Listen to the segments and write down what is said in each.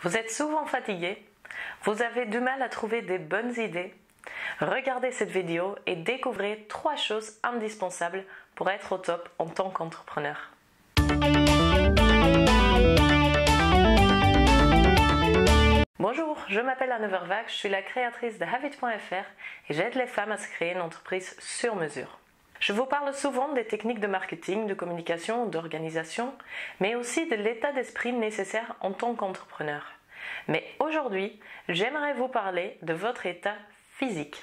Vous êtes souvent fatigué? Vous avez du mal à trouver des bonnes idées? Regardez cette vidéo et découvrez 3 choses indispensables pour être au top en tant qu'entrepreneur. Bonjour, je m'appelle Anne Vervac, je suis la créatrice de Havit.fr et j'aide les femmes à se créer une entreprise sur mesure. Je vous parle souvent des techniques de marketing, de communication, d'organisation, mais aussi de l'état d'esprit nécessaire en tant qu'entrepreneur. Mais aujourd'hui, j'aimerais vous parler de votre état physique.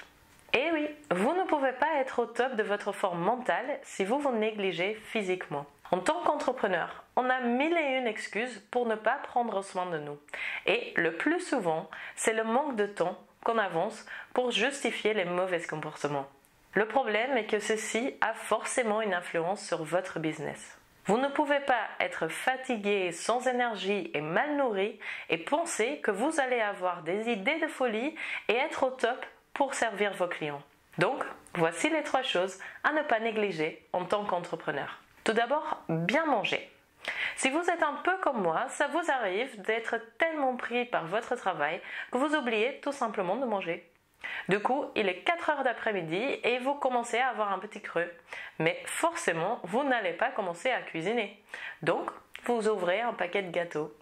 Et oui, vous ne pouvez pas être au top de votre forme mentale si vous vous négligez physiquement. En tant qu'entrepreneur, on a 1001 excuses pour ne pas prendre soin de nous. Et le plus souvent, c'est le manque de temps qu'on avance pour justifier les mauvais comportements. Le problème est que ceci a forcément une influence sur votre business. Vous ne pouvez pas être fatigué, sans énergie et mal nourri et penser que vous allez avoir des idées de folie et être au top pour servir vos clients. Donc, voici les 3 choses à ne pas négliger en tant qu'entrepreneur. Tout d'abord, bien manger. Si vous êtes un peu comme moi, ça vous arrive d'être tellement pris par votre travail que vous oubliez tout simplement de manger. Du coup, il est 4 heures d'après-midi et vous commencez à avoir un petit creux. Mais forcément, vous n'allez pas commencer à cuisiner. Donc, vous ouvrez un paquet de gâteaux.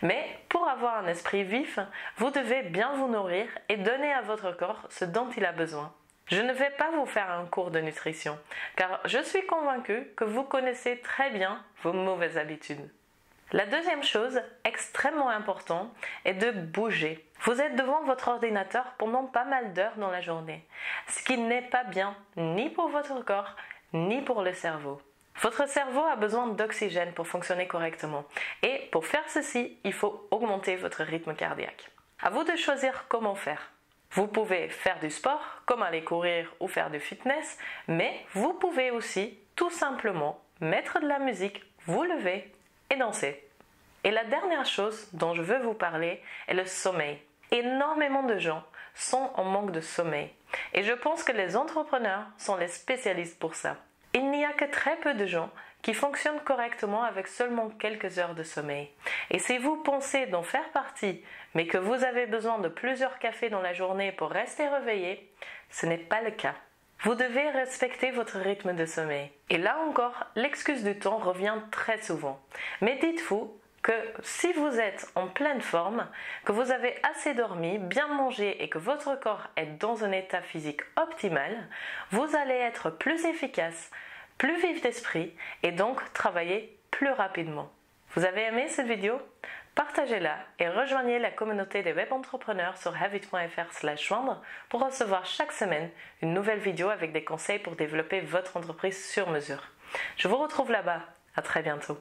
Mais pour avoir un esprit vif, vous devez bien vous nourrir et donner à votre corps ce dont il a besoin. Je ne vais pas vous faire un cours de nutrition, car je suis convaincue que vous connaissez très bien vos mauvaises habitudes. La deuxième chose, extrêmement importante, est de bouger. Vous êtes devant votre ordinateur pendant pas mal d'heures dans la journée, ce qui n'est pas bien ni pour votre corps, ni pour le cerveau. Votre cerveau a besoin d'oxygène pour fonctionner correctement. Et pour faire ceci, il faut augmenter votre rythme cardiaque. À vous de choisir comment faire. Vous pouvez faire du sport, comme aller courir ou faire du fitness, mais vous pouvez aussi tout simplement mettre de la musique, vous lever et danser. Et la dernière chose dont je veux vous parler est le sommeil. Énormément de gens sont en manque de sommeil. Et je pense que les entrepreneurs sont les spécialistes pour ça. Il n'y a que très peu de gens qui fonctionnent correctement avec seulement quelques heures de sommeil. Et si vous pensez d'en faire partie, mais que vous avez besoin de plusieurs cafés dans la journée pour rester réveillé, ce n'est pas le cas. Vous devez respecter votre rythme de sommeil. Et là encore, l'excuse du temps revient très souvent. Mais dites-vous que si vous êtes en pleine forme, que vous avez assez dormi, bien mangé et que votre corps est dans un état physique optimal, vous allez être plus efficace, plus vif d'esprit et donc travailler plus rapidement. Vous avez aimé cette vidéo? Partagez-la et rejoignez la communauté des web entrepreneurs sur havit.fr/joindre pour recevoir chaque semaine une nouvelle vidéo avec des conseils pour développer votre entreprise sur mesure. Je vous retrouve là-bas. À très bientôt.